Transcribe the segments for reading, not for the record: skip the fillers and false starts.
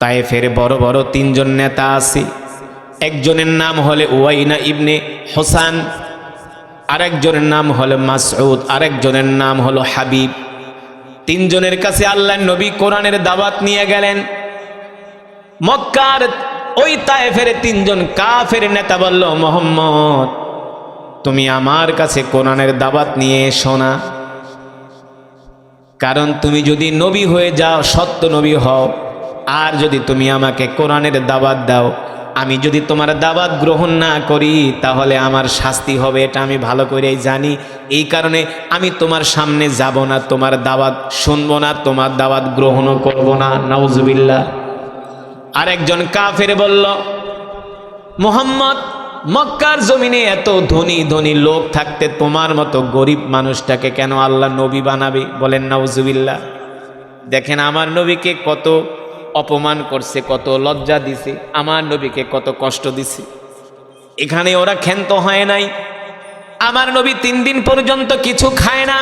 তায়েফের বড় বড় তিনজন নেতা আছে। একজনের নাম হলে উয়াইনা ইবনে হোসান, আরেকজনের নাম হলো মাসউদ, আরেকজনের নাম হলো হাবিব। তিনজনের কাছে আল্লাহর নবী কোরআনের দাওয়াত নিয়ে গেলেন। মক্কার ওই তায়েফের তিনজন কাফের নেতা বলল, মুহাম্মদ তুমি আমার কাছে কোরআনের দাওয়াত নিয়ে এসো না, কারণ তুমি যদি নবী হয়ে যাও, সত্য নবী হও, আর যদি তুমি আমাকে কোরআনের দাওয়াত দাও, আমি যদি তোমার দাওয়াত গ্রহণ না করি তাহলে আমার শাস্তি হবে, এটা আমি ভালো করেই জানি। এই কারণে আমি তোমার সামনে যাব না, তোমার দাওয়াত শুনবো না, তোমার দাওয়াত গ্রহণও করব না। নাউজুবিল্লাহ। আরেকজন কাফের বলল, মুহাম্মদ মক্কার জমিনে এত ধনী ধনী লোক থাকতে তোমার মতো গরিব মানুষটাকে কেন আল্লাহ নবী বানাবে? বলেন নাউজুবিল্লাহ। দেখেন আমার নবীকে কত অপমান করছে, কত লজ্জা দিছে, আমার নবীকে কত কষ্ট দিছে। এখানে ওরা ক্ষান্ত হয় নাই। আমার নবী 3 দিন পর্যন্ত কিছু খায় না।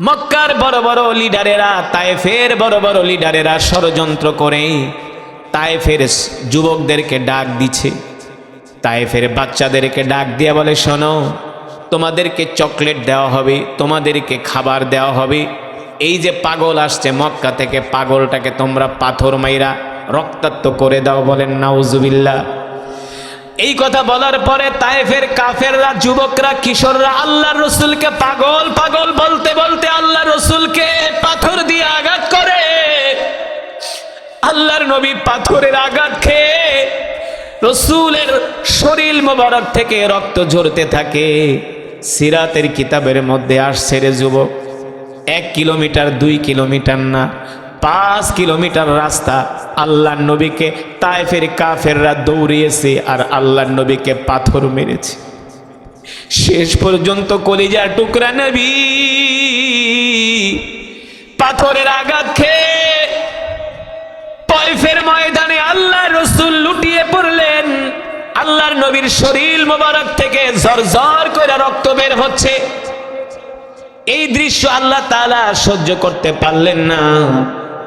মক্কার বড় বড় লিডারেরা, তায়েফের বড় বড় লিডারেরা ষড়যন্ত্র করে তায়েফের যুবকদেরকে ডাক দিচ্ছে, তায়েফের বাচ্চাদেরকে ডাক দিয়ে বলে, শোনো, তোমাদেরকে চকলেট দেওয়া হবে, তোমাদেরকে খাবার দেওয়া হবে। এই যে পাগল আসছে মক্কা থেকে, পাগলটাকে তোমরা পাথর মাইরা রক্তাক্ত করে দাও। বলেন নাউজুবিল্লাহ। এই কথা বলার পরে তায়েফের কাফেররা, যুবকরা, কিশোররা আল্লাহর রসুলকে পাগল পাগল বলতে বলতে আল্লাহর রসুলকে পাথর দিয়ে আঘাত করে। আল্লাহর নবী পাথরের আঘাত খেয়ে রসুলের শরীর মোবারক থেকে রক্ত ঝরতে থাকে। সিরাতের কিতাবের মধ্যে আসছে রে যুবক, 1 কিলোমিটার 2 কিলোমিটার না, 5 কিলোমিটার রাস্তা আল্লাহর নবীকে তায়েফের কাফেররা দৌড়িয়েছে আর আল্লাহর নবীকে পাথর মেরেছে। শেষ পর্যন্ত কলিজার টুকরা নবী পাথরের আঘাত খেয়ে তায়েফের ময়দানে আল্লাহর রাসূল লুটিয়ে পড়লেন। আল্লাহর নবীর শরীর মোবারক থেকে ঝরঝর করে রক্ত বের হচ্ছে। এই দৃশ্য আল্লাহ তাআলা সহ্য করতে পারলেন না।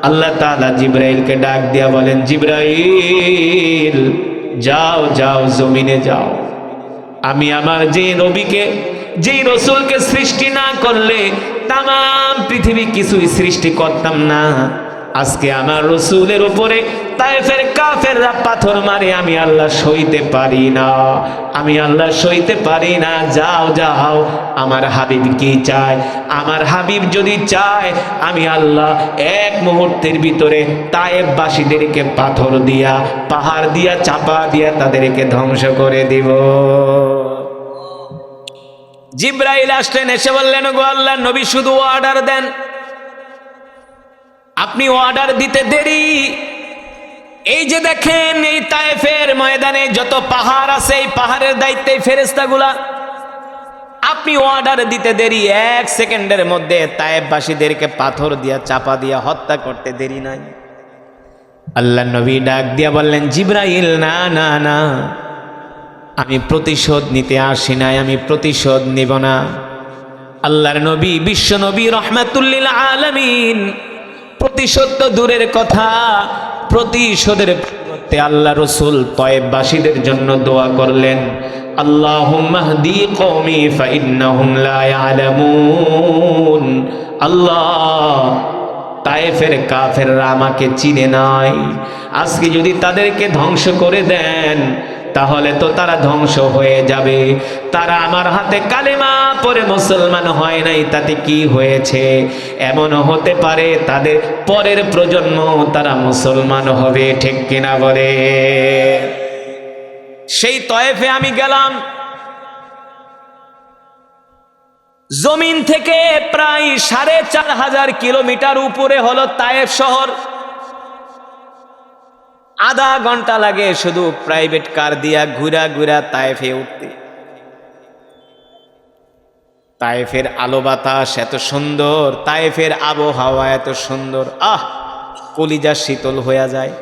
আল্লাহ তাআলা জিবরাইলকে ডাক দিয়া বলেন, জিবরাইল যাও যাও, জমিনে যাও। আমি আমার যে নবীকে, যেই রসুলকে সৃষ্টি না করলে তাম পৃথিবী কিছুই সৃষ্টি করতাম না। আজকে আমার রসুলের উপরে তায়েফের কাফেররা পাথর মারে, আমি আল্লাহ সইতে পারি না, আমি আল্লাহ সইতে পারি না। যাও যাও, আমার হাবিব কি চায়? আমার হাবিব যদি চায়, আমি আল্লাহ 1 মুহূর্তের ভিতরে তায়েফবাসীদেরকে পাথর দিয়া, পাহাড় দিয়া, চাপা দিয়া তাদেরকে ধ্বংস করে দিব। জিবরাইল আসলেন, এসে বললেন, গো আল্লাহর নবী শুধু অর্ডার দেন, আপনি অর্ডার দিতে দেরি। এই যে দেখেন এই তায়েফের ময়দানে যত পাহাড় আছে, এই পাহাড়ের দায়িত্বে ফেরেশতাগুলা, আপনি অর্ডার দিতে দেরি, 1 সেকেন্ডের মধ্যে তায়েফবাসীদেরকে পাথর দিয়া, চাপা দিয়া হত্যা করতে দেরি নাই। আল্লাহর নবী ডাক দিয়া বললেন, জিবরাইল না না না, আমি প্রতিশোধ নিতে আসি নাই, আমি প্রতিশোধ নিব না। আল্লাহর নবী, বিশ্ব নবী রাহমাতুল লিল আলামিন, প্রতিশোধ তো দূরের কথা, প্রতিশোধের পরিবর্তে আল্লাহ রসুল তায়েফবাসীদের জন্য দোয়া করলেন, আল্লাহুম্মা হদি কওমি ফাইন্নাহুম লা ইয়ালামুন। আল্লাহ, তায়েফের কাফেররা আমাকে চিনে নাই, আজকে যদি তাদেরকে ধ্বংস করে দেন তাহলে তো তারা ধ্বংস হয়ে যাবে। তারা আমার হাতে কালেমা পড়ে মুসলমান হয় নাই, তাতে কি হয়েছে? এমনও হতে পারে তাদের পরের প্রজন্ম তারা মুসলমান হবে, ঠিক কিনা বলে? সেই তায়েফে আমি গেলাম, জমিন থেকে প্রায় 4500 কিলোমিটার উপরে হলো তায়েফ শহর। আধা ঘন্টা লাগে শুধু প্রাইভেট কার দিয়া ঘুরা ঘুরা তায়েফে উঠতে। তায়েফের আলো বাতাস এত সুন্দর, তায়েফের আবহাওয়া এত সুন্দর, কলিজা শীতল হয়ে যায়।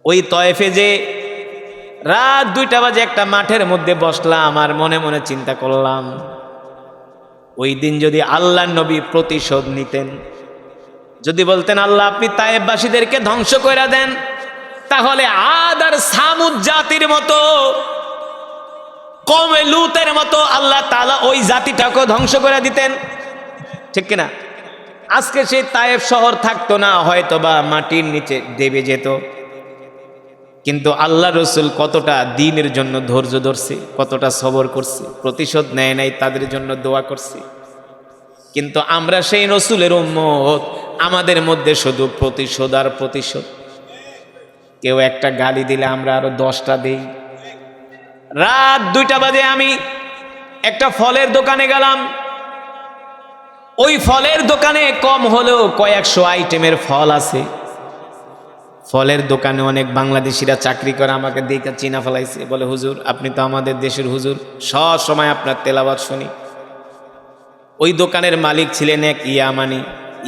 ওই তায়েফে যে রাত 2টা বাজে একটা মাঠের মধ্যে বসলাম, আর মনে মনে চিন্তা করলাম, ওই দিন যদি আল্লাহর নবী প্রতিশোধ নিতেন, যদি বলতেন আল্লাহ আপনি তায়েববাসীদেরকে ধ্বংস করে দেন, তাহলে আদ আর সামুদ জাতির মতো, কওমে লূতের মতো আল্লাহ তাআলা ওই জাতিটাকে ধ্বংস করে দিতেন, ঠিক কিনা? আজকে সেই তায়েব শহর থাকতো না, হয়তো বা মাটির নিচে দেবে যেত। কিন্তু আল্লাহ রসুল কতটা দ্বীনের জন্য ধৈর্য ধরছে, কতটা সবর করছে, প্রতিশোধ নেয় নাই, তাদের জন্য দোয়া করছে। কিন্তু আমরা সেই রসুলের উম্মত, আমাদের মধ্যে শুধু প্রতিশোধ আর প্রতিশোধ। কেউ একটা গালি দিলে আমরা আরো 10টা দেই। রাত 2টা বাজে আমি একটা ফলের দোকানে গেলাম। ওই ফলের দোকানে কম হলেও কয়েকশো আইটেমের ফল আছে। ফলের দোকানে অনেক বাংলাদেশিরা চাকরি করে, আমাকে দেখে চিনা ফেলাইছে, বলে হুজুর আপনি তো আমাদের দেশের হুজুর, সব সময় আপনার তেলাওয়াত শুনি। ওই দোকানের মালিক ছিলেন এক ইয়ামানি।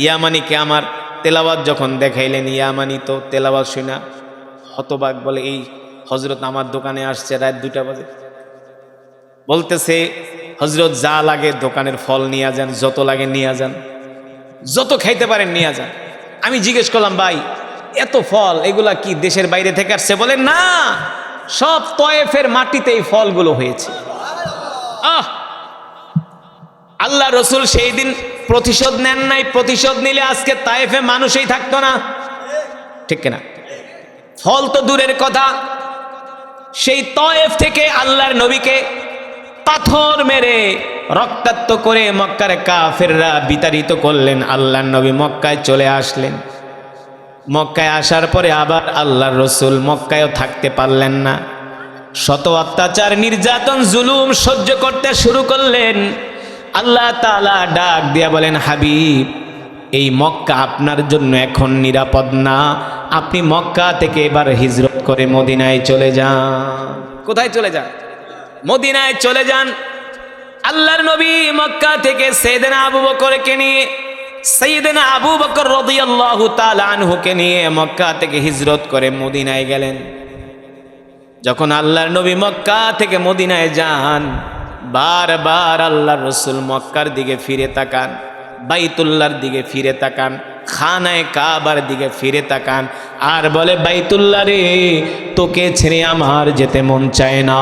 ইয়ামানিকে আমার তেলাওয়াত যখন দেখাইলেন, ইয়ামানি তো তেলাওয়াত শুনা হতবাক, বলে এই হজরত আমার দোকানে আসছে রাত 2টা বাজে, বলতেছে হজরত যা লাগে দোকানের ফল নিয়ে যান, যত লাগে নিয়ে যান, যত খাইতে পারেন নিয়ে যান। আমি জিজ্ঞেস করলাম ভাই এত ফল এগুলা কি দেশের বাইরে থেকে আসছে? বলে না, সব তয়েফের মাটিতে এই ফলগুলো হয়েছে। আল্লাহ রসুল সেই দিন প্রতিশোধ নেন নাই। প্রতিশোধ নিলে আজকে তায়েফে মানুষই থাকতো না, ঠিক কিনা? ফল তো দূরের কথা, সেই তয়েফ থেকে আল্লাহর নবীকে পাথর মেরে রক্তাক্ত করে মক্কার কাফেররা বিতাড়িত করলেন। আল্লাহর নবী মক্কায় চলে আসলেন। মক্কায় আসার পরে আবার আল্লাহর রসুল মক্কায়ও থাকতে পারলেন না, শত অত্যাচার নির্যাতন জুলুম সহ্য করতে শুরু করলেন। আল্লাহ তাআলা ডাক দিয়া বলেন, হাবিব এই মক্কা আপনার জন্য এখন নিরাপদ না, আপনি মক্কা থেকে এবার হিজরত করে মদিনায় চলে যান। কোথায় চলে যান? মদিনায় চলে যান। আল্লাহর নবী মক্কা থেকে সাইয়েদনা আবু বকরকে নিয়ে, সাইয়েদনা আবু বকর রাদিয়াল্লাহু তাআলা আনহুকে নিয়ে মক্কা থেকে হিজরত করে মদিনায় গেলেন। যখন আল্লাহর নবী মক্কা থেকে মদিনায় যান, বারবার আল্লাহর রাসূল মক্কার দিকে ফিরে তাকান, বাইতুল্লাহর দিকে ফিরে তাকান, খানায়ে কাবার দিকে ফিরে তাকান, আর বলে বাইতুল্লাহ রে তোকে ছেড়ে আমার যেতে মন চায় না।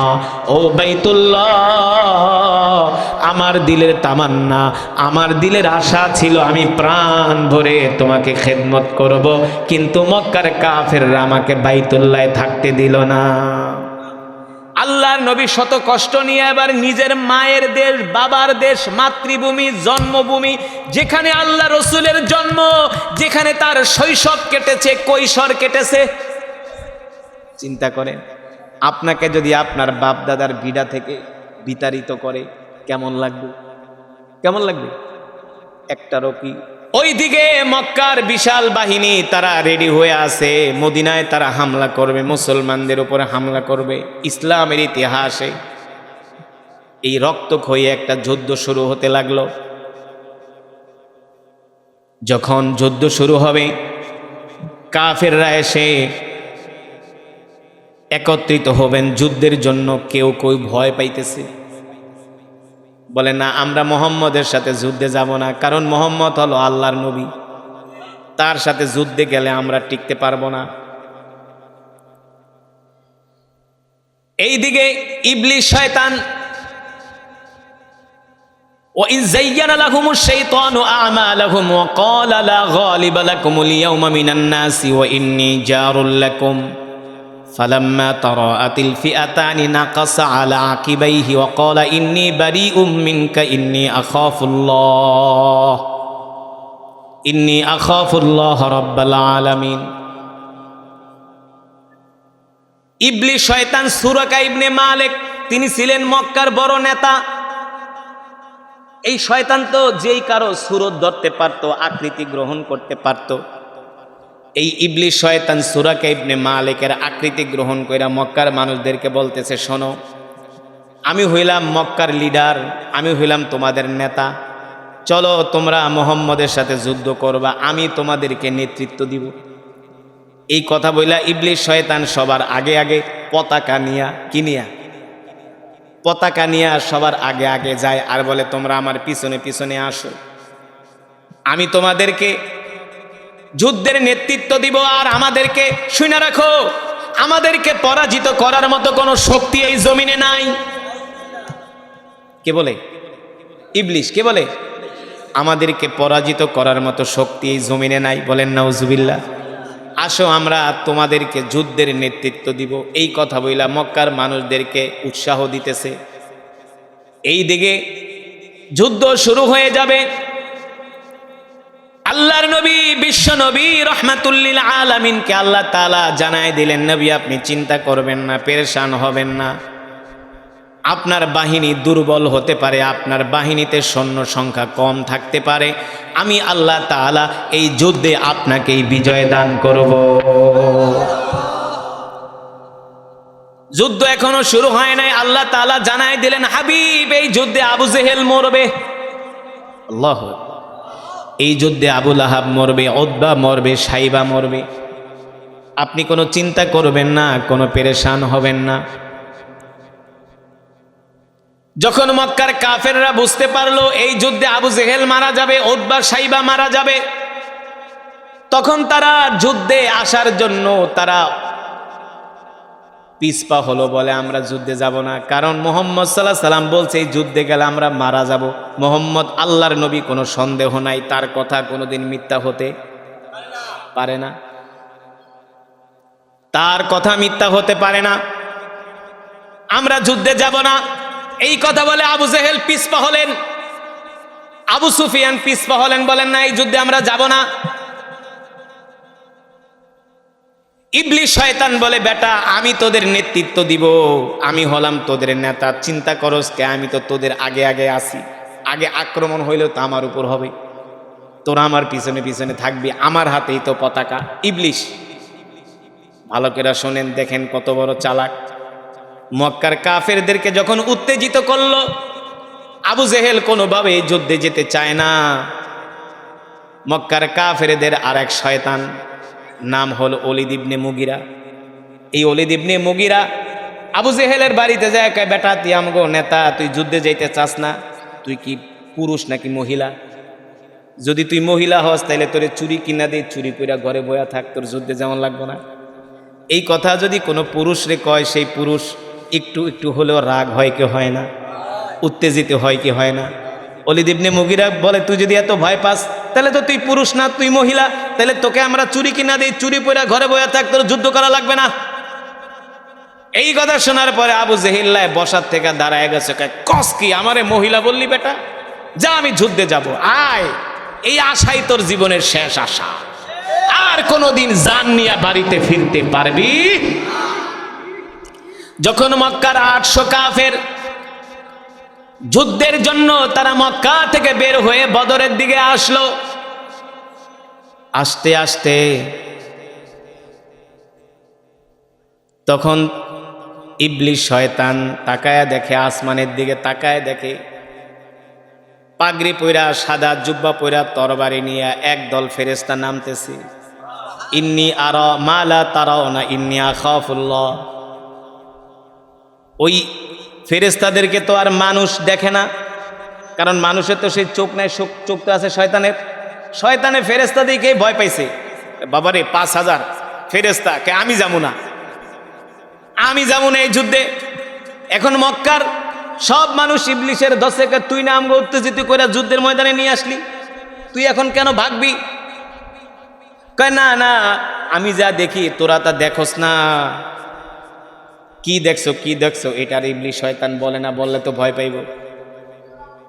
ও বাইতুল্লাহ, আমার দিলের তামান্না, আমার দিলের আশা ছিল আমি প্রাণ ভরে তোমাকে খেদমত করব, কিন্তু মক্কার কাফেররা আমাকে বাইতুল্লাহে থাকতে দিল না। আল্লাহর নবী শত কষ্ট নিয়ে এবার নিজের মায়ের দেশ, বাবার দেশ, মাতৃভূমি, জন্মভূমি, যেখানে আল্লাহ রসুলের জন্ম, যেখানে তার শৈশব কেটেছে, কৈশোর কেটেছে। চিন্তা করেন, আপনাকে যদি আপনার বাপ দাদার বিড়া থেকে বিতাড়িত করে কেমন লাগবে? কেমন লাগবে? একটারও কি? ওইদিকে মক্কার বিশাল বাহিনী তারা রেডি হয়ে আছে, মদিনায় তারা হামলা করবে, মুসলমানদের উপরে হামলা করবে। ইসলামের ইতিহাসে এই রক্তক্ষয়ী একটা যুদ্ধ শুরু হতে লাগলো। যখন যুদ্ধ শুরু হবে, কাফেররা এসে একত্রিত হবেন যুদ্ধের জন্য। কেউ কেউ ভয় পাইতেছে, বলে না আমরা মুহাম্মদের সাথে যুদ্ধে যাব না, কারণ মুহাম্মদ হলো আল্লাহর নবী, তার সাথে যুদ্ধে গেলে আমরা টিকতে পারবো না। এইদিকে ইবলিস শয়তান, وَإِذْ زَيَّنَ لَهُمُ الشَّيْطَانُ أَعْمَالَهُمْ وَقَالَ لَا غَالِبَ لَكُمُ الْيَوْمَ مِنَ النَّاسِ وَإِنِّي جَارٌ لَكُمْ فَلَمَّا تَرَاءَتِ الْفِئَتَانِ نَكَصَ عَلَى عَقِبَيْهِ وَقَالَ إِنِّي بَرِيءٌ مِنْكَ إِنِّي أَخَافُ اللَّهَ رَبَّ الْعَالَمِينَ। ইবলিস শয়তান সুরাকা ইবনে মালিক, তিনি ছিলেন মক্কার বড় নেতা। এই শয়তান তো যেই কারো সুরত ধরতে পারতো, আকৃতি গ্রহণ করতে পারতো। এই ইবলিস শয়তান সুরাকা ইবনে মালিকের আকৃতি গ্রহণ কইরা মক্কার মানুষদেরকে বলতেছে, শোনো আমি হইলাম মক্কার লিডার, আমি হইলাম তোমাদের নেতা, চলো তোমরা মুহাম্মদের সাথে যুদ্ধ করবা, আমি তোমাদেরকে নেতৃত্ব দিব। এই কথা বইলা ইবলিস শয়তান সবার আগে আগে পতাকা নিয়া, কি নিয়া? পতাকা নিয়ে সবার আগে আগে যায় আর বলে তোমরা আমার পিছনে পিছনে আসো, আমি তোমাদেরকে যুদ্ধের নেতৃত্ব দিব। আর আমাদেরকে শুনে রাখো, আমাদেরকে পরাজিত করার মতো কোনো শক্তি এই জমিনে নাই। কে বলে? ইবলিশ। কে বলে? আমাদেরকে পরাজিত করার মতো শক্তি এই জমিনে নাই। বলেন নাউজুবিল্লাহ। আসো আমরা তোমাদেরকে যুদ্ধের নেতৃত্ব দিব। এই কথা বইলা মক্কার মানুষদেরকে উৎসাহ দিতেছে। এই দিকে যুদ্ধ শুরু হয়ে যাবে। আল্লাহর নবী, বিশ্ব নবী রহমাতুল্লিল আলামিনকে আল্লাহ তাআলা জানায় দিলেন, নবী আপনি চিন্তা করবেন না, পেরেশান হবেন না। আপনার বাহিনী দুর্বল হতে পারে, আপনার বাহিনীতে সৈন্য সংখ্যা কম থাকতে পারে, আমি আল্লাহ তাআলা এই যুদ্ধে আপনাকেই বিজয় দান করব। যুদ্ধ এখনো শুরু হয় নাই, আল্লাহ তাআলা জানায় দিলেন, হাবিব এই যুদ্ধে আবু জেহেল মরবে। আল্লাহ, এই যুদ্ধে আবু লাহাব মরবে, উতবা মরবে, সাইবা মরবে। আপনি কোনো চিন্তা করবেন না, কোনো পেরেশান হবেন না। যখন মক্কার কাফেররা বুঝতে পারলো এই যুদ্ধে আবু জেহেল মারা যাবে, উতবা সাইবা মারা যাবে, তখন তারা যুদ্ধে আসার জন্য তারা পিছপা হলো। বলে আমরা যুদ্ধে যাব না, কারণ মুহাম্মদ সাল্লাল্লাহু আলাইহি সাল্লাম বলছে এই যুদ্ধে গেলে আমরা মারা যাব। মুহাম্মদ আল্লাহর নবী, কোনো সন্দেহ নাই, তার কথা কোনোদিন মিথ্যা হতে পারে না, তার কথা মিথ্যা হতে পারে না। আমরা যুদ্ধে যাব না, এই কথা বলে আবু জেহেল পিছপা হলেন, আবু সুফিয়ান পিছপা হলেন, বলেন না এই যুদ্ধে আমরা যাব না। ইবলিশ শয়তান বলে, বেটা আমি তোদের নেতৃত্ব দিব, আমি হলাম তোদের নেতা, চিন্তা করস কে, আমি তো তোদের আগে আগে আসি, আগে আক্রমণ হইলেও তো আমার উপর হবে, তোরা আমার পিছনে পিছনে থাকবি, আমার হাতেই তো পতাকা। ইবলিশ, ভালো করে শোনেন, দেখেন কত বড় চালাক। মক্কার কাফেরদেরকে যখন উত্তেজিত করলো, আবু জেহেল কোনোভাবে যুদ্ধে যেতে চায় না। মক্কার কাফেরদের আর এক শয়তান, নাম হল ওলীদ ইবনে মুগিরা। এই ওলীদ ইবনে মুগিরা আবু জেহেলের বাড়িতে যায়, কয় বেটা তুই আমগো নেতা, তুই যুদ্ধে যাইতে চাস না, তুই কি পুরুষ নাকি মহিলা? যদি তুই মহিলা হস তাহলে তোরে চুরি কিনা দে, চুরি কইরা ঘরে বয়া থাক, তোর যুদ্ধে যেমন লাগবো না। এই কথা যদি কোনো পুরুষ রে কয়, সেই পুরুষ একটু একটু হলেও রাগ হয় কি হয় না, উত্তেজিত হয় কি হয় না? ওলীদ ইবনে মুগিরা বলে, তুই যদি এত ভয় পাস তাহলে তো তুই পুরুষ না, তুই মহিলা, তাহলে তোকে আমরা চুরি কিনা দিই, চুরি পইরা ঘরে বয়া থাক, তোর যুদ্ধ করা লাগবে না। এই কথা শোনার পরে আবু জেহিল্লায় বসার থেকে দাঁড়ায় গেছে, কস কি আমারে মহিলা বললি বেটা, যা আমি যুদ্ধে যাব, আয়, এই আশাই তোর জীবনের শেষ আশা, আর কোনোদিন জান নিয়ে বাড়িতে ফিরতে পারবি? যখন মক্কার 800 কাফের যুদ্ধের জন্য তারা মক্কা থেকে বের হয়ে বদরের দিকে আসলো, আস্তে আস্তে তখন ইবলিশ শয়তান তাকায়া দেখে, আসমানের দিকে তাকায় দেখে, পাগড়ি পইরা, সাদা জুব্বা পইরা, তরবারি নিয়ে একদল ফেরেশতা নামতেছে। ইন্নী আরা মা লা তারাউনা ইন্নী আখাফুল্লাহ। ওই ফেরেশতাদেরকে তো আর মানুষ দেখে না, কারণ মানুষের তো সেই চোখ নাই, চোখ তো আছে শয়তানের। শয়তানে ফেরেশতা দিকে ভয় পাইছে, বাবারে 5000 ফেরেশতা, কে আমি যাবো না, আমি যাবো না এই যুদ্ধে। এখন মক্কার সব মানুষ ইবলিশের দশে, তুই না আমগো উত্তেজিত করে যুদ্ধের ময়দানে নিয়ে আসলি, তুই এখন কেন ভাগবি? কয় না না, আমি যা দেখি তোরা তা দেখোস না। কি দেখছো, কি দেখছো? এটার ইবলিশ শয়তান বলে না, বললে তো ভয় পাইব।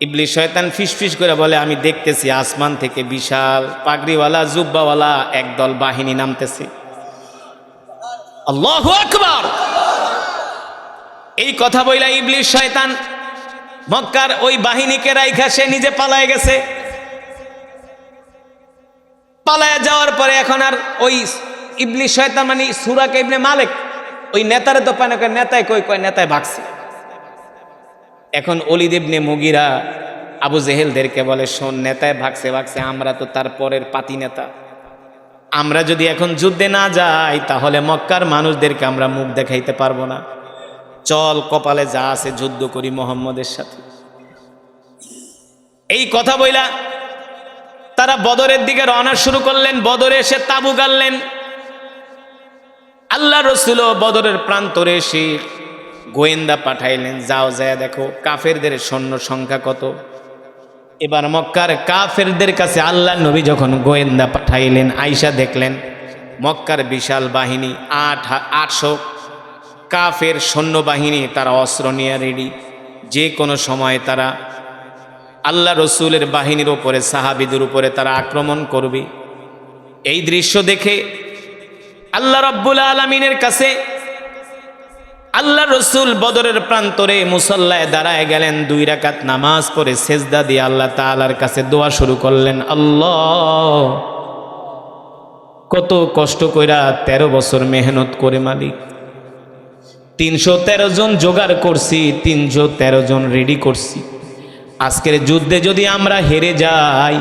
ইবলিশ শয়তান ফিসফিস করে বলে, আমি দেখতেছি আসমান থেকে বিশাল পাগড়িওয়ালা জুব্বাওয়ালা একদল বাহিনী নামতেছে। আল্লাহু আকবার। এই কথা বইলা ইবলিশ শয়তান মক্কার ওই বাহিনীকে রাইখা সে নিজে পালায় গেছে। পালায় যাওয়ার পরে এখন আর ওই ইবলিশ শয়তান মানে সুরাকে ইবনে মালিক, ওই নেতারে তো পায় না, নেতায় কই, কয় নেতায় ভাগছে। এখন ওলীদ ইবনে মুগিরা আবু জেহেলদেরকে বলে, শোন, নেতায় ভাগছে ভাগছে, আমরা তো তার পরের পাতি নেতা, আমরা যদি এখন যুদ্ধে না যাই তাহলে মক্কার মানুষদেরকে আমরা মুখ দেখাইতে পারবো না, চল কপালে যা আছে যুদ্ধ করি মোহাম্মদের সাথে। এই কথা বইলা তারা বদরের দিকে রওনা শুরু করলেন। বদরে এসে তাঁবু গাড়লেন। আল্লাহ রাসূলও বদরের প্রান্তরে এসে গোয়েন্দা পাঠাইলেন, যাও যায় দেখো কাফেরদের সৈন্য সংখ্যা কত। এবার মক্কার কাফেরদের কাছে আল্লাহ নবী যখন গোয়েন্দা পাঠাইলেন, আইসা দেখলেন মক্কার বিশাল বাহিনী 800 কাফের সৈন্যবাহিনী, তারা অস্ত্র নিয়ে রেডি, যে কোনো সময় তারা আল্লাহ রসুলের বাহিনীর উপরে, সাহাবীদের উপরে তারা আক্রমণ করবে। এই দৃশ্য দেখে আল্লাহ রাব্বুল আলামিনের কাছে আল্লাহ রসুল বদরের প্রান্তরে মুসল্লায় দাঁড়ায় গেলেন। 2 রাকাত নামাজ পড়ে সেজদা দিয়ে আল্লাহ তাআলার কাছে দোয়া শুরু করলেন। আল্লাহ, কত কষ্ট কইরা 13 বছর মেহনত করে মালিক 313 জন জোগাড় করছি, 313 জন রেডি করছি। আজকের যুদ্ধে যদি আমরা হেরে যাই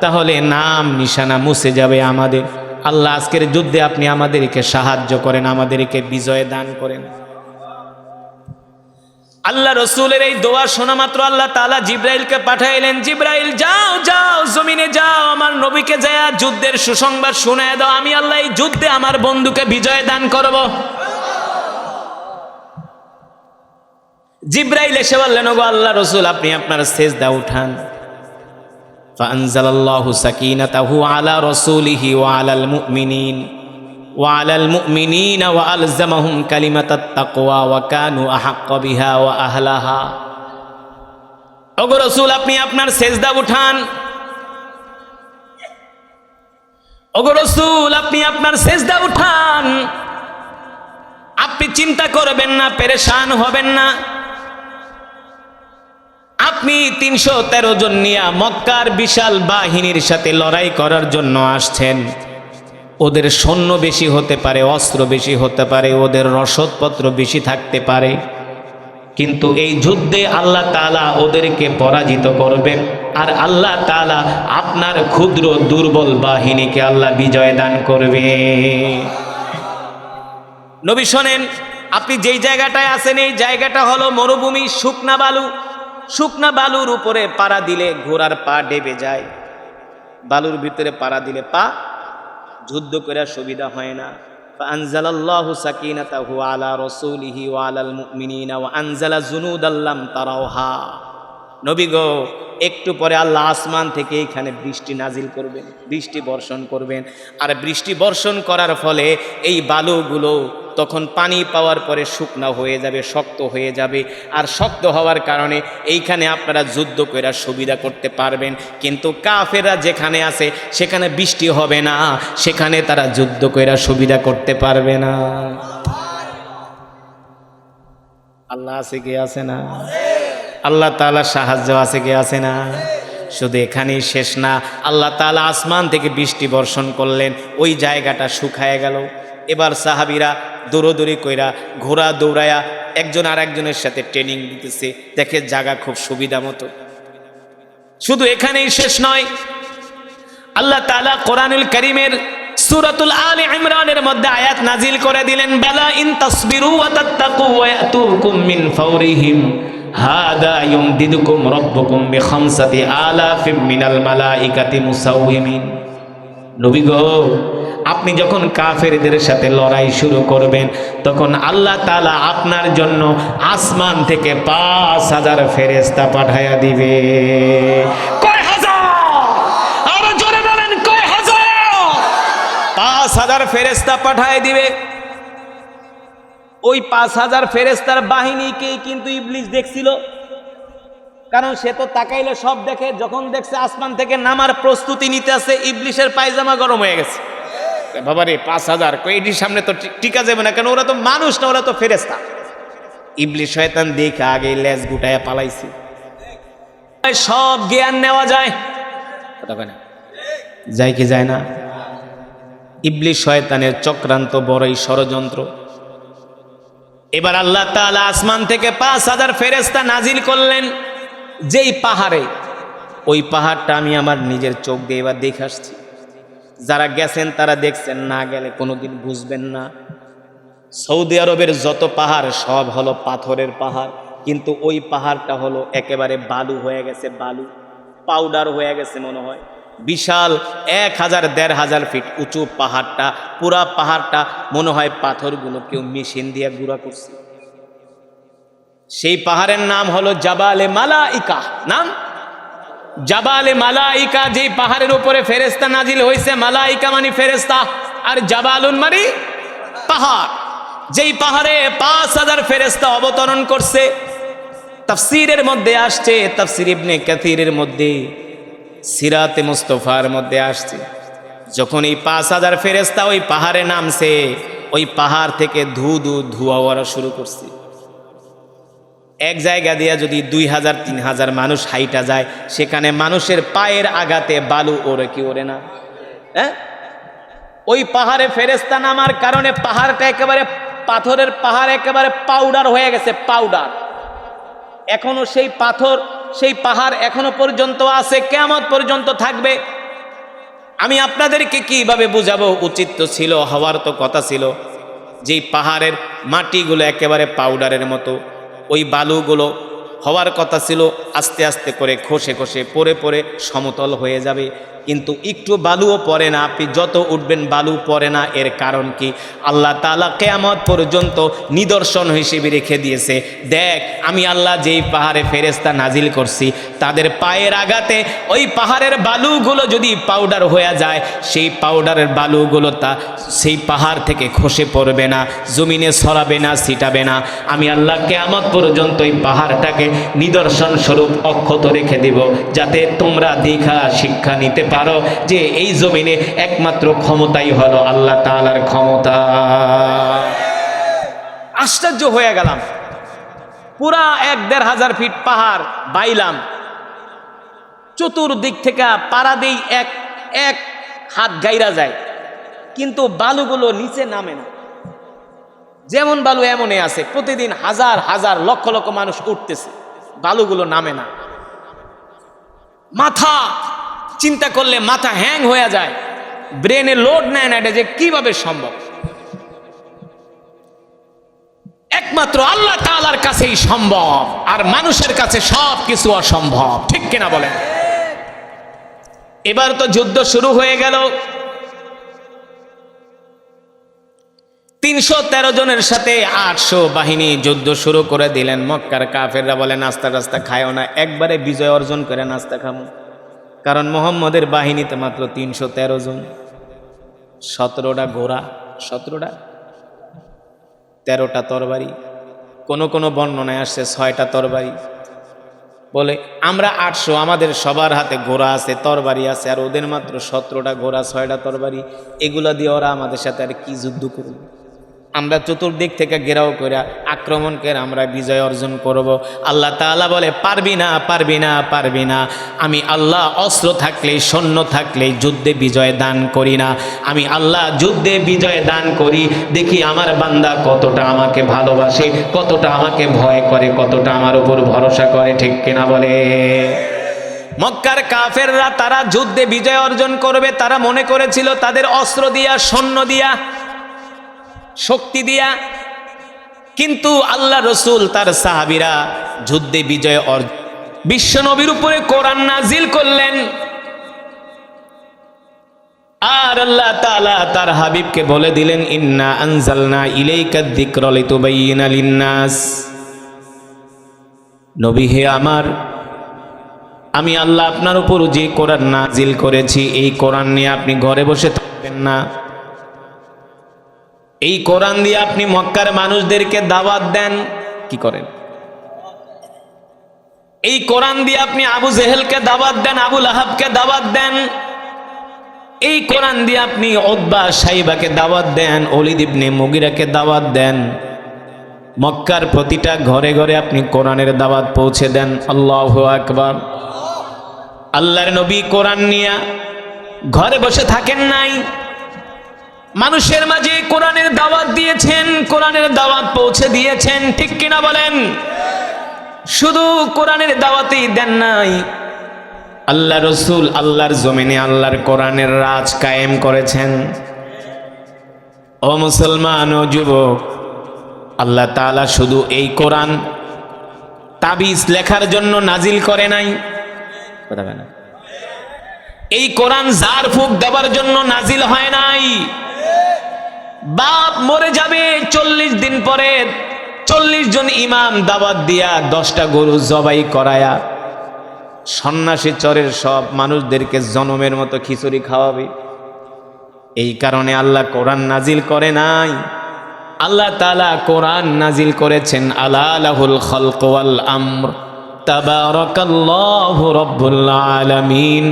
তাহলে নাম নিশানা মুছে যাবে আমাদের। আল্লাহ, আজকের যুদ্ধে আপনি আমাদেরকে সাহায্য করেন, আমাদেরকে বিজয় দান করেন। আল্লাহ রসুলের এই দোয়া শোনা মাত্র আল্লাহ তাআলা জিব্রাইলকে পাঠাইলেন। জিব্রাইল, যাও যাও জমিনে যাও, আমার নবীকে যায় যুদ্ধের সুসংবাদ শুনায় দাও, আমি আল্লাহ এই যুদ্ধে আমার বন্ধুকে বিজয় দান করব। জিব্রাইল এসে বললেন, ওগো আল্লাহ রসুল, আপনি আপনার সেজদা উঠান। ফাআনজালাল্লাহু সাকিনাতাহু আলা রাসূলিহি ওয়া আলাল মুমিনিন ওয়া আলজামাহুম কালিমাতাত তাকওয়া ওয়া কানু আহাক্কা বিহা ওয়া আহলাহা। ওগো রাসূল, আপনি আপনার সেজদা উঠান। ওগো রাসূল, আপনি আপনার সেজদা উঠান। আপনি চিন্তা করবেন না, পেরেশান হবেন না। আপনি 313 জন নিয়ে মক্কার বিশাল বাহিনীর সাথে লড়াই করার জন্য আসছেন। ওদের সৈন্য বেশি হতে পারে, অস্ত্র বেশি হতে পারে, ওদের রসদপত্র বেশি থাকতে পারে, কিন্তু এই যুদ্ধে আল্লাহ তাআলা ওদেরকে পরাজিত করবেন। আর আল্লাহ তাআলা আপনার ক্ষুদ্র দুর্বল বাহিনীকে আল্লাহ বিজয় দান করবে। নবী শোনেন, আপনি যেই জায়গাটায় আছেন এই জায়গাটা হলো মরুভূমি, শুকনা বালু। শুকনা বালুর উপরে পাড়া দিলে ঘোড়ার পা ডেবে যায়, বালুর ভিতরে পাড়া দিলে পা যুদ্ধ করে সুবিধা হয় না। ফাআনজালাল্লাহু সাকিনাতাহু আলা রাসূলিহি ওয়া আলাল মুমিনিনা ওয়া আনজালা জুনুদাল লাম তারাওহা। নবী গো, একটু পরে আল্লাহ আসমান থেকে এখানে বৃষ্টি নাজিল করবেন, বৃষ্টি বর্ষণ করবেন। আর বৃষ্টি বর্ষণ করার ফলে এই বালুগুলো তখন পানি পাওয়ার পরে শুকনা হয়ে যাবে, শক্ত হয়ে যাবে। আর শক্ত হওয়ার কারণে এইখানে আপনারা যুদ্ধ করে সুবিধা করতে পারবেন। কিন্তু কাফেররা যেখানে আছে সেখানে বৃষ্টি হবে না, সেখানে তারা যুদ্ধ করে সুবিধা করতে পারবে না। আল্লাহ আছে কে আছে না? আল্লাহ তাআলার সাহায্য আছে কে আছে না? শুধু এখানেই শেষ না, আল্লাহ তাআলা আসমান থেকে বৃষ্টি বর্ষণ করলেন, ওই জায়গাটা শুকায় গেল। এবার সাহাবীরা দৌড়দৌড়ি কইরা, ঘোড়া দৌড়ায়া একজন আর একজনের সাথে ট্রেনিং দিতেছে, দেখে জায়গা খুব সুবিধা মতো। শুধু এখানেই শেষ নয়, আল্লাহ তাআলা কোরআনুল কারীমের সূরাতুল আলে ইমরানের মধ্যে আয়াত নাজিল করে দিলেন, বালা ইন তাসবিরু ওয়া তাত্তাকু ওয়া ইয়াতুকুম মিন ফাওরিহিম হাদা ইউমদিদুকুম রাব্বুকুম বিখামসাতি আলাফিম মিনাল মালাইকাতি মুসাউওয়িমিন। নবী গো, আপনি যখন কাফেরদের সাথে লড়াই শুরু করবেন তখন আল্লাহ তাআলা আপনার জন্য আসমান থেকে 5000 ফেরেশতা পাঠায়া দিবে। কয় হাজার? আরো জোরে বলেন, কয় হাজার? 5000 ফেরেশতা পাঠায় দিবে। ওই 5000 ফেরেশতার বাহিনীকেই কিন্তু ইবলিস দেখছিল, কারণ সে তো তাকাইলে সব দেখে। যখন দেখছে আসমান থেকে নামার প্রস্তুতি নিতে আছে, ইবলিসের পায়জামা গরম হয়ে গেছে। বাবারে 5000 এটির সামনে তো টিকা যাবে না, কেন ওরা তো মানুষ না, ওরা তো ফেরেশতা। ইবলিস শয়তান দেখে আগে লেজ গুটায়া পালাইছে। সব জ্ঞান নেওয়া যায়, যায় কি যায় না? ইবলিস শয়তানের চক্রান্ত বড়ই ষড়যন্ত্র। এবার আল্লাহ তাআলা আসমান থেকে 5000 ফেরেশতা নাজিল করলেন যেই পাহাড়ে। ওই পাহাড়টা আমি আমার নিজের চোখ দিয়ে এবার দেখে আসছি। যারা গেছেন তারা দেখছেন, না গেলে কোনোদিন বুঝবেন না। সৌদি আরবের যত পাহাড় সব হলো পাথরের পাহাড়, কিন্তু ওই পাহাড়টা হলো একেবারে বালু হয়ে গেছে, বালু পাউডার হয়ে গেছে মনে হয়। বিশাল 1000-1500 ফিট উঁচু পাহাড়টা, পুরা পাহাড়টা মনে হয় পাথরগুলো কেউ মেশিন দিয়ে গুঁড়া করছে। সেই পাহাড়ের নাম হলো জাবালে মালাইকা। নাম জাবালে মালাইকা। যেই পাহাড়ের উপরে ফেরেশতা নাজিল হয়েছে, মালাইকা মানে ফেরেশতা, আর জাবালুন মানে পাহাড়। যেই পাহাড়ে 5000 ফেরেশতা অবতরণ করছে। তাফসীরের মধ্যে আসছে, তাফসীর ইবনে কাসীরের মধ্যে, সিরাতে মুস্তাফার মধ্যে আসছে, যখন এই 5000 ফেরেশতা ওই পাহাড়ে নামছে, ওই পাহাড় থেকে ধোঁয়া ওরা শুরু করছে। এক জায়গা দিয়া যদি 2000-3000 মানুষ হাইটা যায়, সেখানে মানুষের পায়ের আঘাতে বালু ওরে কি ওরে না? হ্যাঁ, ওই পাহাড়ে ফেরেশতা নামার কারণে পাহাড়টা একেবারে পাথরের পাহাড়, একেবারে পাউডার হয়ে গেছে, পাউডার। এখনো সেই পাথর, সেই পাহাড় এখনো পর্যন্ত আছে, কিয়ামত পর্যন্ত থাকবে। আমি আপনাদেরকে কিভাবে বুঝাবো? উচিত তো ছিল, হওয়ার তো কথা ছিল, যেই পাহাড়ের মাটিগুলো একেবারে পাউডারের মতো, ওই বালুগুলো হওয়ার কথা ছিল আস্তে আস্তে করে খসে খসে পড়ে পড়ে সমতল হয়ে যাবে, কিন্তু একটু বালুও পড়ে না। আপনি যত উঠবেন বালু পড়ে না। এর কারণ কি? আল্লাহ তাআলা কিয়ামত পর্যন্ত নিদর্শন হিসেবে রেখে দিয়েছে। দেখ, আমি আল্লাহ যেই পাহাড়ে ফেরেশতা নাজিল করছি, তাদের পায়ের আঘাতে ওই পাহাড়ের বালুগুলো যদি পাউডার হয়ে যায়, সেই পাউডারের বালুগুলো সেই পাহাড় থেকে খসে পড়বে না, জমিনে ছড়াবে না, ছিটাবে না। আমি আল্লাহ কিয়ামত পর্যন্ত এই পাহাড়টাকে নিদর্শন স্বরূপ অক্ষত রেখে দিব, যাতে তোমরা দেখা শিক্ষা নিতে পারো যে এই জমিনে একমাত্র ক্ষমতাই হলো আল্লাহ তাআলার ক্ষমতা। আশ্চর্য হয়ে গেলাম। পুরা 1-1500 ফিট পাহাড় বাইলাম, চতুর্দিক থেকে পাড়া দেই এক হাত গাইরা যায়, কিন্তু বালুগুলো নিচে নামে না। যেমন বালু এমনই আছে। প্রতিদিন হাজার হাজার লক্ষ লক্ষ মানুষ উঠতেছে, বালুগুলো নামে না। মাথা চিন্তা করলে মাথা হ্যাং হয়ে যায়, ব্রেনে লোড নেয় না, এটা যে কিভাবে সম্ভব? একমাত্র আল্লাহ তাআলার কাছেই সম্ভব, আর মানুষের কাছে সব কিছু অসম্ভব। ঠিক কিনা বলেন? এবার তো যুদ্ধ শুরু হয়ে গেল। 313 জনের সাথে 800 বাহিনী যুদ্ধ শুরু করে দিলেন। মক্কার কাফেররা বলে নাস্তা টাস্তা খায়ও না, একবারে বিজয় অর্জন করে নাস্তা খামো। কারণ মোহাম্মদের বাহিনীতে মাত্র 313 জন, 17টা ঘোড়া, 13টা তরবারি, কোন কোন বর্ণনায় আসছে 6টা তরবারি। বলে আমরা 800, আমাদের সবার হাতে ঘোড়া আছে, তরবারি আছে, আর ওদের মাত্র 17টা ঘোড়া, 6টা তরবারি। এগুলা দিয়ে ওরা আমাদের সাথে আর কি যুদ্ধ করবে? আমরা চতুর্দিক থেকে ঘেরাও করে আক্রমণ করে আমরা বিজয় অর্জন করব। আল্লাহ তাআলা বলে পারবি না, পারবি না, পারবি না। আমি আল্লাহ অস্ত্র থাকলে, সৈন্য থাকলে যুদ্ধে বিজয় দান করি না। আমি আল্লাহ যুদ্ধে বিজয় দান করি। দেখি আমার বান্দা কতটা আমাকে ভালোবাসে, কতটা আমাকে ভয় করে, কতটা আমার উপর ভরসা করে। ঠিক কিনা বলে? মক্কার কাফেররা তারা যুদ্ধে বিজয় অর্জন করবে, তারা মনে করেছিল তাদের অস্ত্র দিয়া, সৈন্য দিয়া, শক্তি দিয়া। কিন্তু আল্লাহ রসুল তার সাহাবীরা যুদ্ধে বিজয় অর্জন, বিশ্ব নবীর উপরে কোরআন নাজিল করলেন, আর আল্লাহ তাআলা তার হাবিবকে বলে দিলেন ইন্না আনজালনা ইলাইকা যিকরা লিতুবাইয়িনা লিন-নাস। নবী হে আমার, আমি আল্লাহ আপনার উপর যে কোরআন নাজিল করেছি, এই কোরআন নিয়ে আপনি ঘরে বসে থাকবেন না। এই কোরআন দিয়ে আপনি মক্কার মানুষদেরকে দাওয়াত দেন। কি করেন? এই কোরআন দিয়ে আপনি আবু জেহেলকে দাওয়াত দেন, আবু লাহাবকে দাওয়াত দেন। এই কোরআন দিয়ে আপনি উতবা, শাইবাকে দাওয়াত দেন, ওলীদ ইবনে মুগীরাকে দাওয়াত দেন। মক্কার প্রতিটা ঘরে ঘরে আপনি কোরআনের দাওয়াত পৌঁছে দেন। আল্লাহু আকবার। আল্লাহর নবী কোরআন নিয়ে ঘরে বসে থাকেন নাই, মানুষের মাঝে কোরআনের দাওয়াত দিয়েছেন, কোরআনের দাওয়াত পৌঁছে দিয়েছেন। ঠিক কিনা বলেন? শুধু কোরআনের দাওয়াতই দেন নাই, আল্লাহ রসুল আল্লাহর জমিনে আল্লাহর কোরআনের রাজ কায়েম করেছেন। ও মুসলমান ও যুবক, আল্লাহ তাআলা শুধু এই কোরআন তাবিজ লেখার জন্য নাজিল করে নাই, কথা বলেন, এই কোরআন জার ফুক দেওয়ার জন্য নাজিল হয় নাই। বাপ মরে যাবে 40 দিন পরে 40 জন ইমাম দাওয়াত দিয়া 10টা গরু জবাই করায়া সন্ন্যাসী চরের সব মানুষদেরকে জনমের মতো খিচুড়ি খাওয়াবে। এই কারণে আল্লাহ কোরআন নাজিল করে নাই। আল্লাহ তাআলা কোরআন নাজিল করেছেন আলা লাহুল খালকু ওয়াল আমর তাবারাকাল্লাহু রাব্বুল আলামিন।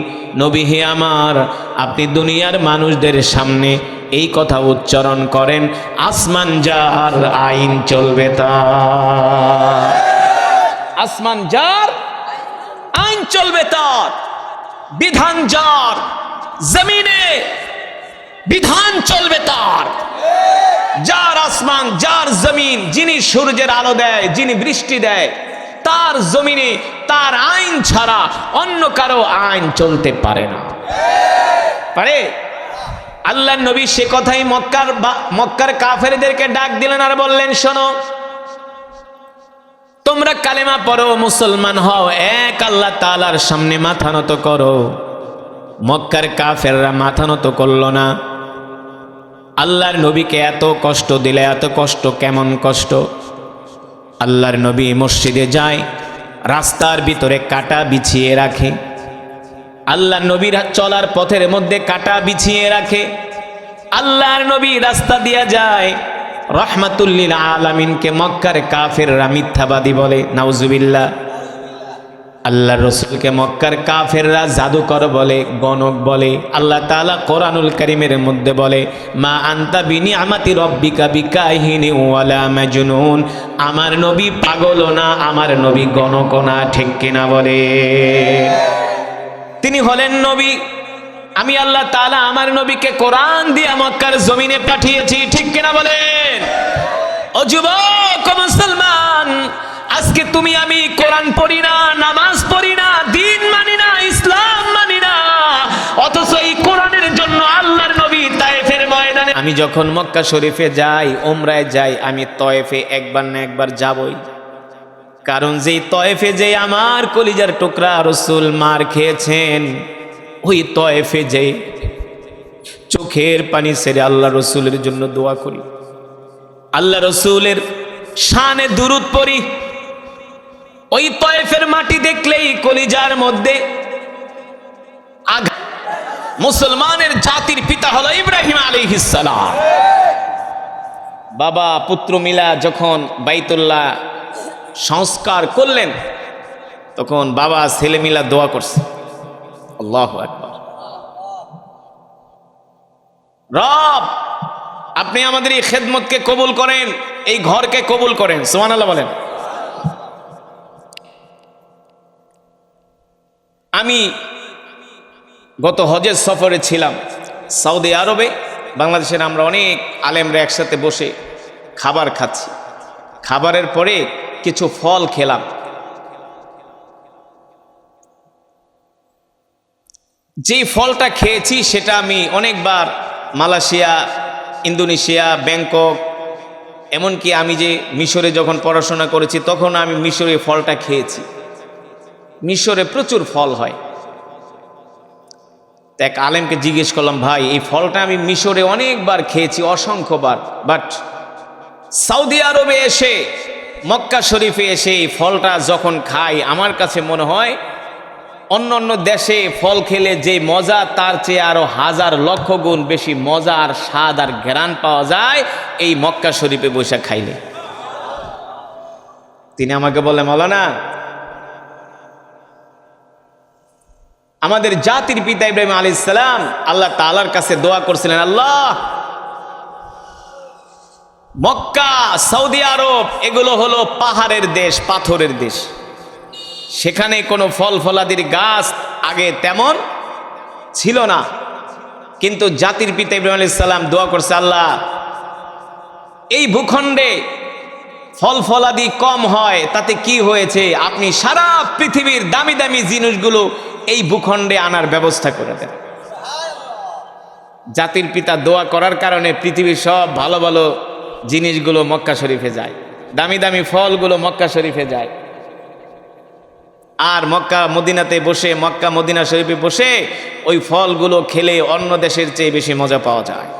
নবী হে আমার, আপনি দুনিয়ার মানুষদের সামনে এই কথা উচ্চারণ করেন, আসমান যার আইন চলবে তার। আসমান যার আইন চলবে তার, বিধান যার, জমিনে বিধান চলবে তার। যার আসমান, যার জমিন, যিনি সূর্যের আলো দেয়, যিনি বৃষ্টি দেয়, তার জমিনে তার আইন ছাড়া অন্য কারো আইন চলতে পারে না। পারে? আল্লাহর নবী সে কথাই মক্কার কাফেরদেরকে ডাক দিলেন আর বললেন, শোনো, তোমরা কালেমা পড়ো, মুসলমান হও, এক আল্লাহ তাআলার সামনে মাথা নত করো। মক্কার কাফেররা মাথা নত করল না। আল্লাহর নবীকে এত কষ্ট দিলে, এত কষ্ট কেমন কষ্ট? আল্লাহর নবী মসজিদে যায়, রাস্তার ভিতরে কাঁটা বিছিয়ে রাখে। আল্লাহর নবীর চলার পথের মধ্যে কাঁটা বিছিয়ে রাখে। আল্লাহর নবী রাস্তা দিয়া যায়, রহমাতুল লিল আলামিনকে মক্কার কাফেররা মিথ্যাবাদী বলে, নাউজুবিল্লাহ। আল্লাহর রাসূলকে মক্কার কাফেররা জাদুকর বলে, গণক বলে। আল্লাহ তাআলা কোরআনুল কারীমের মধ্যে বলে, মা আনতা বিনিআমাতি রাব্বিকা বিকাহিনি ওয়ালা মাজনুন। আমার নবী পাগল না, আমার নবী গণক না, ঠিক কিনা বলে? তিনি হলেন নবী। আমি আল্লাহ তাআলা আমার নবীকে কোরআন দিয়ে মক্কার জমিনে পাঠিয়েছি, ঠিক কিনা বলেন? ও যুবক, ও মুসলমান, আজকে তুমি আমি কোরআন পড়ি না, নামাজ পড়ি না, দ্বীন মানি না, ইসলাম মানি না, অথচ এই কোরআনের জন্য আল্লাহর নবী তায়েফের ময়দানে। আমি যখন মক্কা শরীফে যাই, উমরায় যাই, আমি তয়েফে একবার না একবার যাবই। কারণ যেই তয়েফে যে আমার কলিজার টুকরা রাসূল মার খেয়েছেন, ওই তয়েফে যে চোখের পানি ছেড়ে আল্লাহ রাসূলের জন্য দোয়া করি, আল্লাহ রাসূলের শানে দুরূদ পড়ি। ওই তয়েফের মাটি দেখলেই কলিজার মধ্যে আঘাত। মুসলমানের জাতির পিতা হলো ইব্রাহিম আলাইহিস সালাম। বাবা পুত্র মিলা যখন বাইতুল্লাহ সংস্কার করলেন, তখন বাবা ছেলে মিলা দোয়া করছে, আল্লাহু আকবার, রব আপনি আমাদের এই খেদমতকে কবুল করেন, এই ঘরকে কবুল করেন। সুবহানাল্লাহ বলেন। আমি গত হজের সফরে ছিলাম সৌদি আরবে। বাংলাদেশের আমরা অনেক আলেমরা একসাথে বসে খাবার খাচ্ছি। খাবারের পরে কিছু ফল খেলাম। যেই ফলটা খেয়েছি সেটা আমি অনেকবার মালয়েশিয়া, ইন্দোনেশিয়া, ব্যাংকক, এমনকি আমি যে মিশরে যখন পড়াশোনা করেছি তখন আমি মিশরে ফলটা খেয়েছি। মিশরে প্রচুর ফল হয়। তো এক আলেমকে জিজ্ঞেস করলাম, ভাই এই ফলটা আমি মিশরে অনেকবার খেয়েছি, অসংখ্যবার, বাট সৌদি আরবে এসে, মক্কা শরীফে এসে এই ফলটা যখন খাই, আমার কাছে মনে হয় অন্য অন্য দেশে ফল খেলে যে মজা, তার চেয়ে আরো হাজার লক্ষ গুণ বেশি মজা আর স্বাদ আর ঘ্রাণ পাওয়া যায় এই মক্কা শরীফে বসে খাইলে। তিনি আমাকে বলে, মাওলানা, আমাদের জাতির পিতা ইব্রাহিম আলাইহিস সালাম আল্লাহ তাআলার কাছে দোয়া করছিলেন, আল্লাহ মক্কা, সৌদি আরব এগুলো হলো পাহাড়ের দেশ, পাথরের দেশ, সেখানে কোনো ফল ফলাদির গাছ আগে তেমন ছিল না। কিন্তু জাতির পিতা ইব্রাহিম আলাইহিস সালাম দোয়া করছে, আল্লাহ এই ভূখণ্ডে ফল ফলাদি কম হয়, তাতে কি হয়েছে, আপনি সারা পৃথিবীর দামি দামি জিনিসগুলো এই ভূখণ্ডে আনার ব্যবস্থা করে দেন। জাতির পিতা দোয়া করার কারণে পৃথিবীর সব ভালো ভালো জিনিসগুলো মক্কা শরীফে যায়, দামি দামি ফলগুলো মক্কা শরীফে যায়। আর মক্কা মদিনাতে বসে, মক্কা মদিনা শরীফে বসে ওই ফলগুলো খেলে অন্য দেশের চেয়ে বেশি মজা পাওয়া যায়।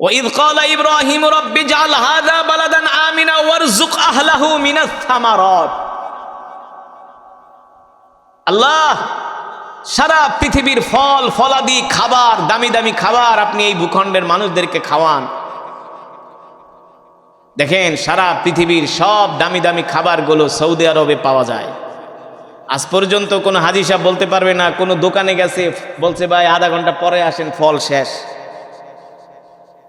وَإِذْ قَالَ إِبْرَاهِيمُ رَبِّ اجْعَلْ هَذَا بَلَدًا آمِنًا وَارْزُقْ أَهْلَهُ مِنَ الثَّمَرَاتِ। আল্লাহ, সারা পৃথিবীর ফল ফলাদি খাবার, দামি দামি খাবার আপনি এই ভূখণ্ডের মানুষদেরকে খাওয়ান। দেখেন, সারা পৃথিবীর সব দামি দামি খাবারগুলো সৌদি আরবে পাওয়া যায়। আজ পর্যন্ত কোনো হাজী সাহেব বলতে পারবে না, কোনো দোকানে গেছে, বলছে ভাই আধা ঘন্টা পরে আসেন, ফল শেষ।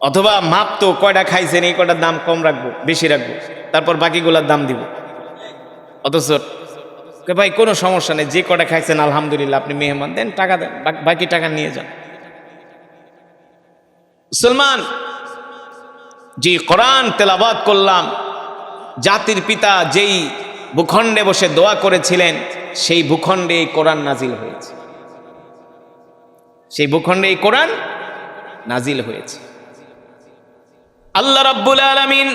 অথবা মাপ তো কয়টা খাইছেন, এই কয়টার দাম কম রাখবো, বেশি রাখবো, তারপর বাকিগুলোর দাম দিব। অথচ ভাই কোনো সমস্যা নেই, যে কটা খাইছেন আলহামদুলিল্লাহ, আপনি মেহমান, দেন টাকা দেন, বাকি টাকা নিয়ে যান। মুসলমান, যে কোরআন তেলাওয়াত করলাম, জাতির পিতা যেই ভূখণ্ডে বসে দোয়া করেছিলেন, সেই ভূখণ্ডে এই কোরআন নাজিল হয়েছে, সেই ভূখণ্ডে এই কোরআন নাজিল হয়েছে। আল্লাহ রাব্বুল আলামিন